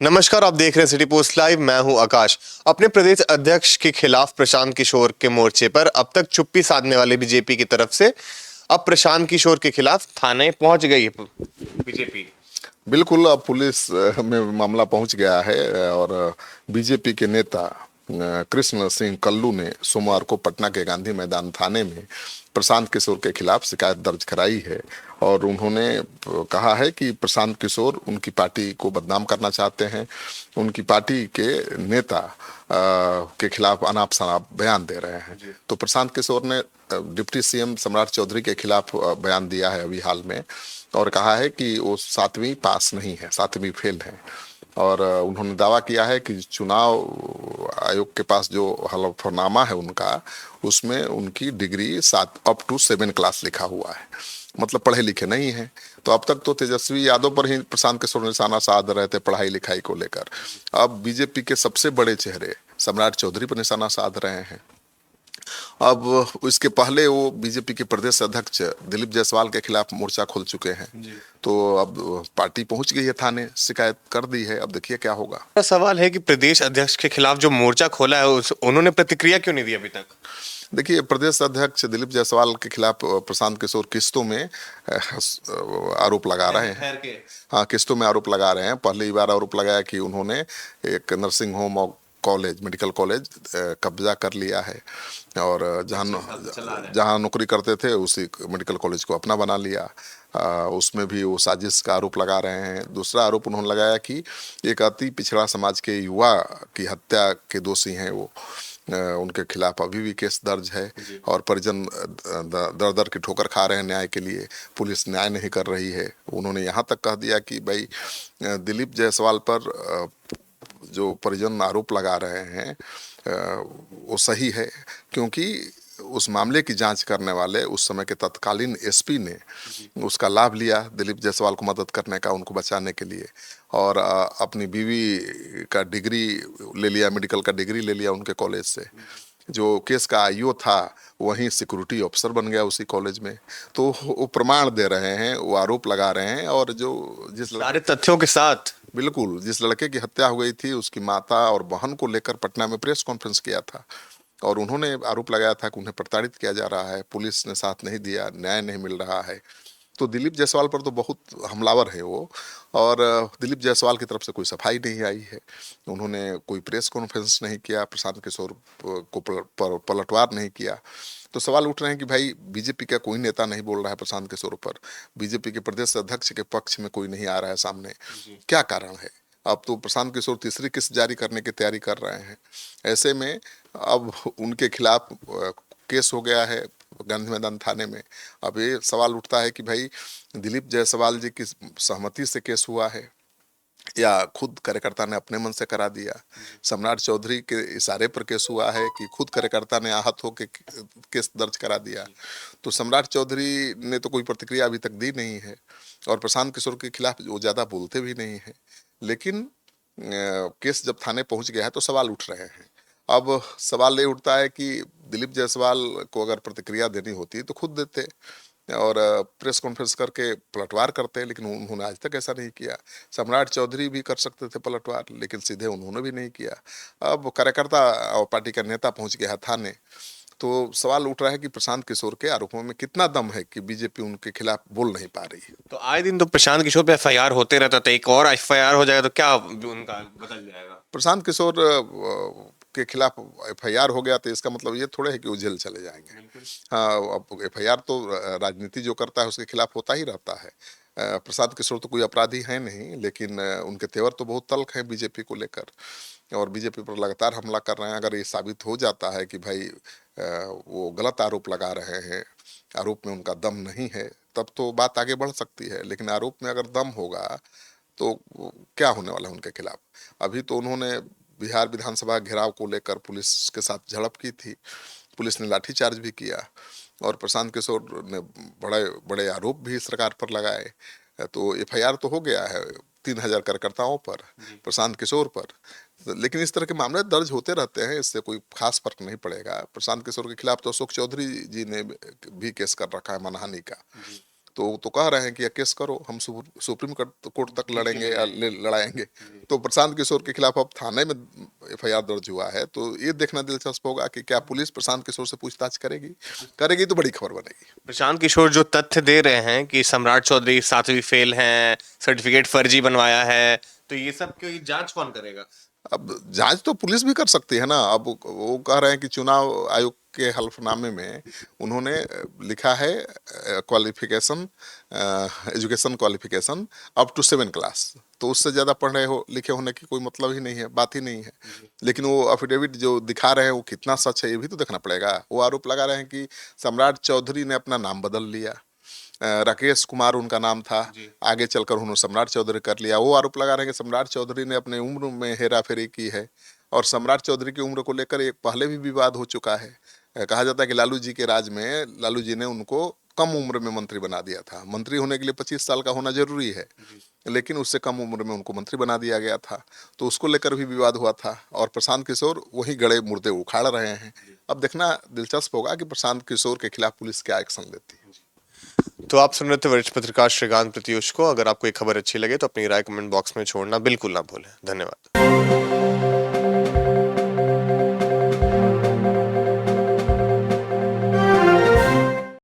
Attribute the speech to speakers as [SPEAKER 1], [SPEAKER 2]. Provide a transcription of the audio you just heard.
[SPEAKER 1] नमस्कार, आप देख रहे हैं सिटी पोस्ट लाइव। मैं हूं आकाश। अपने प्रदेश अध्यक्ष के खिलाफ प्रशांत किशोर के मोर्चे पर अब तक चुप्पी साधने वाले बीजेपी की तरफ से अब प्रशांत किशोर के खिलाफ थाने पहुंच गई है बीजेपी।
[SPEAKER 2] बिल्कुल, अब पुलिस में मामला पहुंच गया है और बीजेपी के नेता कृष्ण सिंह कल्लू ने सोमवार को पटना के गांधी मैदान थाने में प्रशांत किशोर के खिलाफ शिकायत दर्ज कराई है। और उन्होंने कहा है कि प्रशांत किशोर उनकी पार्टी को बदनाम करना चाहते हैं, उनकी पार्टी के नेता के खिलाफ अनाप शनाप बयान दे रहे हैं। तो प्रशांत किशोर ने डिप्टी सीएम सम्राट चौधरी के खिलाफ बयान दिया है अभी हाल में, और कहा है कि वो 7वीं पास नहीं है, 7वीं फेल है। और उन्होंने दावा किया है कि चुनाव आयोग के पास जो हलफनामा है उनका, उसमें उनकी डिग्री 7 अप टू 7 क्लास लिखा हुआ है, मतलब पढ़े लिखे नहीं है। तो अब तक तो तेजस्वी यादव पर ही प्रशांत किशोर निशाना साध रहे थे पढ़ाई लिखाई को लेकर, अब बीजेपी के सबसे बड़े चेहरे सम्राट चौधरी पर निशाना साध रहे हैं। अब इसके पहले वो बीजेपी के प्रदेश अध्यक्ष दिलीप जायसवाल के खिलाफ मोर्चा खोल चुके हैं। तो अब पार्टी पहुंच गई है थाने, शिकायत कर दी है, अब देखिए क्या होगा।
[SPEAKER 1] मेरा सवाल है कि प्रदेश अध्यक्ष के खिलाफ जो मोर्चा खोला है उन्होंने प्रतिक्रिया क्यों नहीं दी अभी तक?
[SPEAKER 2] देखिए, प्रदेश अध्यक्ष दिलीप जायसवाल के खिलाफ प्रशांत किशोर किस्तों में आरोप लगा रहे हैं। हाँ, किस्तों में आरोप लगा रहे हैं। पहली बार आरोप लगाया कि उन्होंने एक नर्सिंग होम और कॉलेज, मेडिकल कॉलेज कब्जा कर लिया है, और जहाँ नौकरी करते थे उसी मेडिकल कॉलेज को अपना बना लिया। उसमें भी वो साजिश का आरोप लगा रहे हैं। दूसरा आरोप उन्होंने लगाया कि एक अति पिछड़ा समाज के युवा की हत्या के दोषी हैं वो, उनके खिलाफ अभी भी केस दर्ज है, और परिजन दर दर की ठोकर खा रहे हैं न्याय के लिए, पुलिस न्याय नहीं कर रही है। उन्होंने यहाँ तक कह दिया कि भाई दिलीप जायसवाल पर जो परिजन आरोप लगा रहे हैं वो सही है, क्योंकि उस मामले की जांच करने वाले उस समय के तत्कालीन एसपी ने उसका लाभ लिया दिलीप जायसवाल को मदद करने का, उनको बचाने के लिए, और अपनी बीवी का डिग्री ले लिया, मेडिकल का डिग्री ले लिया उनके कॉलेज से। जो केस का आईओ था वहीं सिक्योरिटी ऑफिसर बन गया उसी कॉलेज में। तो वो प्रमाण दे रहे हैं, वो आरोप लगा रहे हैं। और जो जिस
[SPEAKER 1] सारे तथ्यों के साथ
[SPEAKER 2] बिल्कुल, जिस लड़के की हत्या हो गई थी उसकी माता और बहन को लेकर पटना में प्रेस कॉन्फ्रेंस किया था, और उन्होंने आरोप लगाया था कि उन्हें प्रताड़ित किया जा रहा है, पुलिस ने साथ नहीं दिया, न्याय नहीं मिल रहा है। तो दिलीप जायसवाल पर तो बहुत हमलावर है वो, और दिलीप जायसवाल की तरफ से कोई सफाई नहीं आई है। उन्होंने कोई प्रेस कॉन्फ्रेंस नहीं किया, प्रशांत किशोर को पलटवार नहीं किया। तो सवाल उठ रहे हैं कि भाई बीजेपी का कोई नेता नहीं बोल रहा है प्रशांत किशोर पर, बीजेपी के प्रदेश अध्यक्ष के पक्ष में कोई नहीं आ रहा है सामने, क्या कारण है? अब तो प्रशांत किशोर तीसरी किस्त जारी करने की तैयारी कर रहे हैं। ऐसे में अब उनके खिलाफ केस हो गया है गांधी मैदान थाने में। अब ये सवाल उठता है कि भाई दिलीप जायसवाल जी की सहमति से केस हुआ है, या खुद कार्यकर्ता ने अपने मन से करा दिया? सम्राट चौधरी के इशारे पर केस हुआ है कि खुद कार्यकर्ता ने आहत होकर केस दर्ज करा दिया? तो सम्राट चौधरी ने तो कोई प्रतिक्रिया अभी तक दी नहीं है, और प्रशांत किशोर के खिलाफ वो ज़्यादा बोलते भी नहीं है। लेकिन केस जब थाने पहुंच गया है तो सवाल उठ रहे हैं। अब सवाल ये उठता है कि दिलीप जायसवाल को अगर प्रतिक्रिया देनी होती तो खुद देते, और प्रेस कॉन्फ्रेंस करके पलटवार करते, लेकिन उन्होंने आज तक ऐसा नहीं किया। सम्राट चौधरी भी कर सकते थे पलटवार, लेकिन सीधे उन्होंने भी नहीं किया। अब कार्यकर्ता और पार्टी का नेता पहुंच गया थाने, तो सवाल उठ रहा है कि प्रशांत किशोर के आरोपों में कितना दम है कि बीजेपी उनके खिलाफ बोल नहीं पा रही है।
[SPEAKER 1] तो आए दिन तो प्रशांत किशोर पे एफआईआर होते रहता था, एक और एफआईआर हो जाएगा तो क्या उनका बदल जाएगा?
[SPEAKER 2] प्रशांत किशोर के खिलाफ एफआईआर हो गया तो इसका मतलब ये थोड़े है कि वो जेल चले जाएंगे। हाँ, अब एफआईआर तो राजनीति जो करता है उसके खिलाफ होता ही रहता है। प्रशांत किशोर तो कोई अपराधी है नहीं, लेकिन उनके तेवर तो बहुत तल्ख हैं बीजेपी को लेकर, और बीजेपी पर लगातार हमला कर रहे हैं। अगर ये साबित हो जाता है कि भाई वो गलत आरोप लगा रहे हैं, आरोप में उनका दम नहीं है, तब तो बात आगे बढ़ सकती है। लेकिन आरोप में अगर दम होगा तो क्या होने वाला है उनके खिलाफ? अभी तो उन्होंने बिहार विधानसभा घेराव को लेकर पुलिस के साथ झड़प की थी, पुलिस ने लाठीचार्ज भी किया, और प्रशांत किशोर ने बड़े बड़े आरोप भी सरकार पर लगाए। तो एफआईआर तो हो गया है 3000 कार्यकर्ताओं पर, प्रशांत किशोर पर। लेकिन इस तरह के मामले दर्ज होते रहते हैं, इससे कोई खास फर्क नहीं पड़ेगा। प्रशांत किशोर के खिलाफ तो अशोक चौधरी जी ने भी केस कर रखा है मानहानि का। तो कह रहे हैं कि केस करो, हम सुप्रीम कोर्ट तक लड़ेंगे या लड़ाएंगे। तो प्रशांत किशोर के खिलाफ अब थाने में एफआईआर दर्ज हुआ है, तो ये देखना दिलचस्प होगा कि क्या पुलिस प्रशांत किशोर से पूछताछ करेगी तो बड़ी खबर बनेगी।
[SPEAKER 1] प्रशांत किशोर जो तथ्य दे रहे हैं कि सम्राट चौधरी 7वीं फेल हैं, सर्टिफिकेट फर्जी बनवाया है, तो ये सब की जांच कौन करेगा?
[SPEAKER 2] अब जांच तो पुलिस भी कर सकती है ना। अब वो कह रहे हैं कि चुनाव आयोग के हल्फनामे में उन्होंने लिखा है qualification, education qualification up to 7 class, तो उससे ज़्यादा पढ़े हो लिखे होने की कोई मतलब ही नहीं है, बात ही नहीं है। लेकिन वो अफिडेविट जो दिखा रहे हैं वो कितना सच है ये भी तो देखना पड़ेगा। वो आरोप लगा रहे हैं कि सम्राट चौधरी ने अपना नाम बदल लिया, राकेश कुमार उनका नाम था, आगे चलकर उन्होंने सम्राट चौधरी कर लिया। वो आरोप लगा रहे हैं कि सम्राट चौधरी ने अपने उम्र में हेरा फेरी की है, और सम्राट चौधरी की उम्र को लेकर एक पहले भी विवाद हो चुका है। कहा जाता है कि लालू जी के राज में लालू जी ने उनको कम उम्र में मंत्री बना दिया था। मंत्री होने के लिए 25 साल का होना जरूरी है, लेकिन उससे कम उम्र में उनको मंत्री बना दिया गया था, तो उसको लेकर भी विवाद हुआ था। और प्रशांत किशोर वही गड़े मुर्दे उखाड़ रहे हैं। अब देखना दिलचस्प होगा कि प्रशांत किशोर के खिलाफ पुलिस क्या एक्शन लेती है।
[SPEAKER 1] तो आप सुन रहे थे वरिष्ठ पत्रकार श्रीकांत प्रत्युष को। अगर आपको ये खबर अच्छी लगे तो अपनी राय कमेंट बॉक्स में छोड़ना बिल्कुल ना भूलें। धन्यवाद।